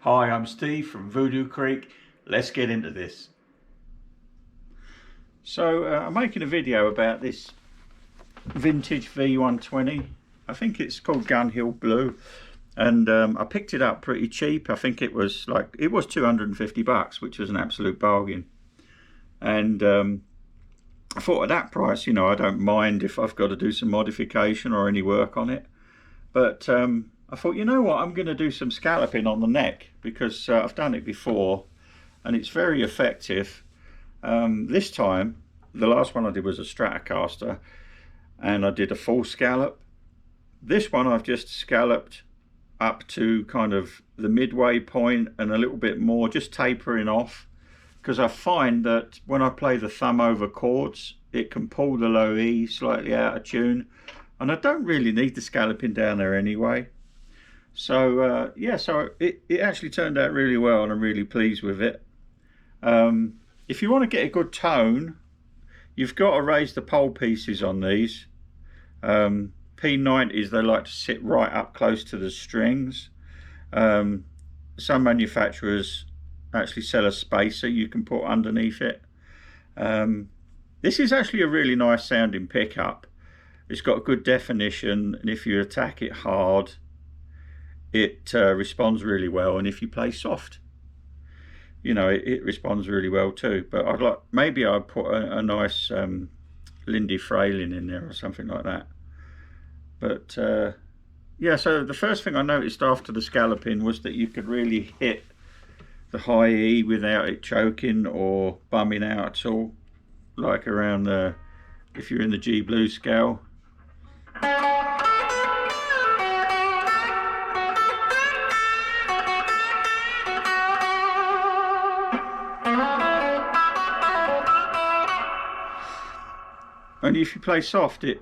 Hi, I'm Steve from Voodoo Creek. Let's get into this. So I'm making a video about this vintage V120. I think it's called Gun Hill Blue, and I picked it up pretty cheap. I think it was 250 bucks, which was an absolute bargain. And I thought at that price, you know, I don't mind if I've got to do some modification or any work on it. But I thought, you know what, I'm going to do some scalloping on the neck because I've done it before and it's very effective. This time, the last one I did was a Stratocaster and I did a full scallop. This one I've just scalloped up to kind of the midway point and a little bit more, just tapering off, because I find that when I play the thumb over chords, it can pull the low E slightly out of tune, and I don't really need the scalloping down there anyway. So yeah, so it actually turned out really well and I'm really pleased with it. If you want to get a good tone, you've got to raise the pole pieces on these. P90s, they like to sit right up close to the strings. Some manufacturers actually sell a spacer you can put underneath it. This is actually a really nice sounding pickup. It's got good definition, and if you attack it hard, it responds really well, and if you play soft, you know, it responds really well too. But maybe I'd put a nice Lindy Frayling in there or something like that. But yeah, so the first thing I noticed after the scalloping was that you could really hit the high E without it choking or bumming out at all, like around the, if you're in the G blues scale. And if you play soft, it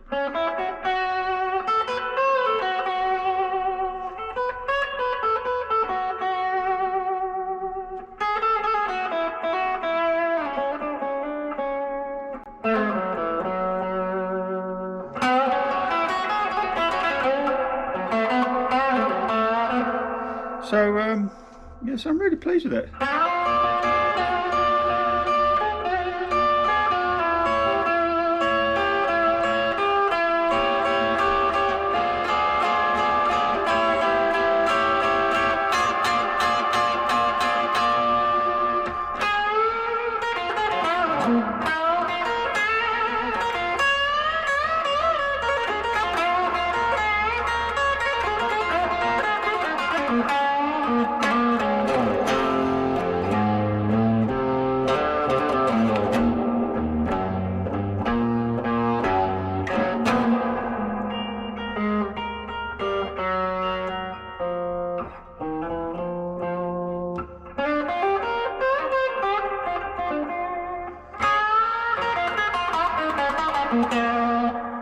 so yes, I'm really pleased with it.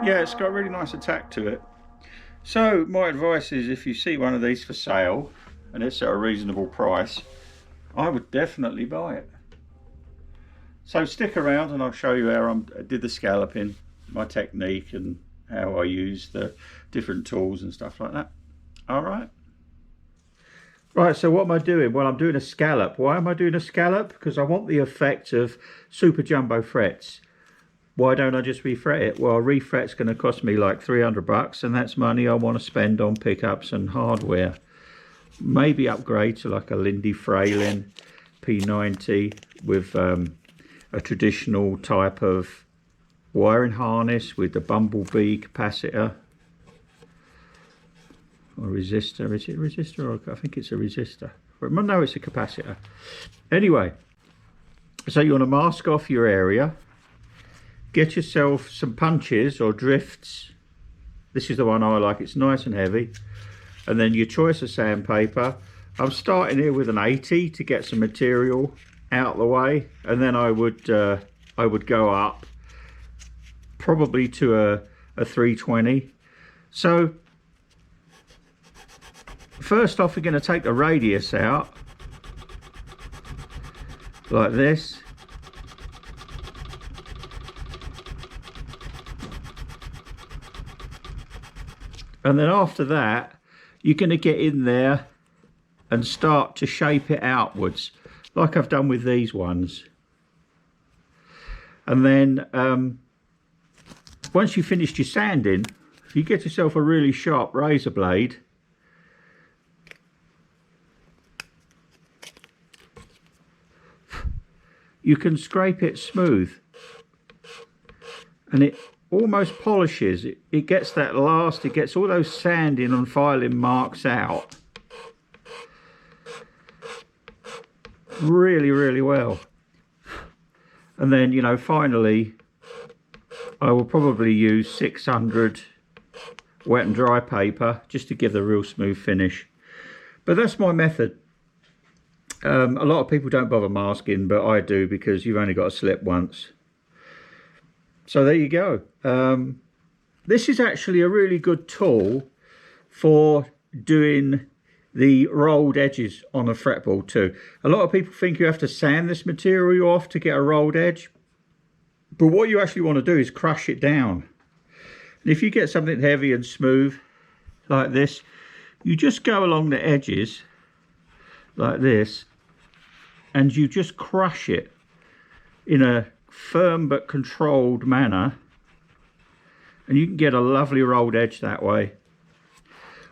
Yeah, it's got a really nice attack to it. So my advice is, if you see one of these for sale and it's at a reasonable price, I would definitely buy it. So stick around and I'll show you how I did the scalloping, my technique, and how I use the different tools and stuff like that. All right. Right, so what am I doing? Well, I'm doing a scallop. Why am I doing a scallop? Because I want the effect of super jumbo frets. Why don't I just refret it? Well, a refret's going to cost me like 300 bucks, and that's money I want to spend on pickups and hardware. Maybe upgrade to like a Lindy Frayling P90 with a traditional type of wiring harness with the bumblebee capacitor or resistor. Is it a resistor? Or I think it's a resistor. No, it's a capacitor. Anyway, so you want to mask off your area. Get yourself some punches or drifts. This is the one I like, it's nice and heavy. And then your choice of sandpaper. I'm starting here with an 80 to get some material out the way, and then I would go up probably to a 320. So first off, we're going to take the radius out like this. And then after that, you're going to get in there and start to shape it outwards, like I've done with these ones. And then once you've finished your sanding, if you get yourself a really sharp razor blade, you can scrape it smooth, and it almost polishes. It gets that last, it gets all those sanding and filing marks out really, really well. And then, you know, finally, I will probably use 600 wet and dry paper just to give the real smooth finish. But that's my method. A lot of people don't bother masking, but I do, because you've only got to slip once. So there you go. This is actually a really good tool for doing the rolled edges on a fretboard too. A lot of people think you have to sand this material off to get a rolled edge, but what you actually want to do is crush it down. And if you get something heavy and smooth like this, you just go along the edges like this, and you just crush it in a firm but controlled manner, and you can get a lovely rolled edge that way.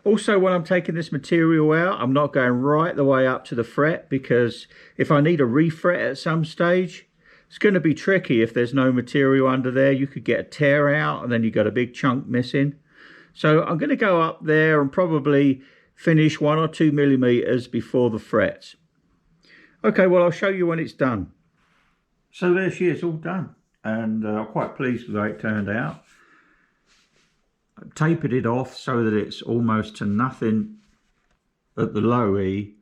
Also, when I'm taking this material out, I'm not going right the way up to the fret, because if I need a refret at some stage, it's going to be tricky if there's no material under there. You could get a tear out and then you've got a big chunk missing. So I'm going to go up there and probably finish 1 or 2 millimeters before the frets. Okay, well, I'll show you when it's done. So there she is, all done, and I'm quite pleased with how it turned out. I tapered it off so that it's almost to nothing at the low E,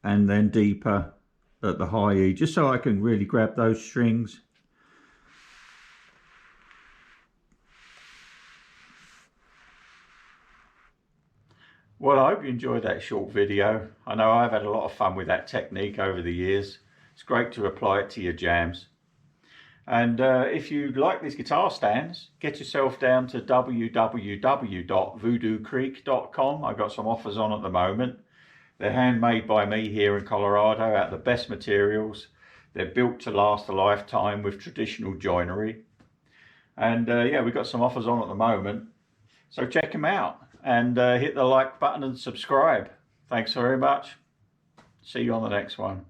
and then deeper at the high E, just so I can really grab those strings. Well, I hope you enjoyed that short video. I know I've had a lot of fun with that technique over the years. It's great to apply it to your jams. And if you like these guitar stands, get yourself down to www.voodoocreek.com. I've got some offers on at the moment. They're handmade by me here in Colorado out of the best materials. They're built to last a lifetime with traditional joinery. And yeah, we've got some offers on at the moment. So check them out, and hit the like button and subscribe. Thanks very much. See you on the next one.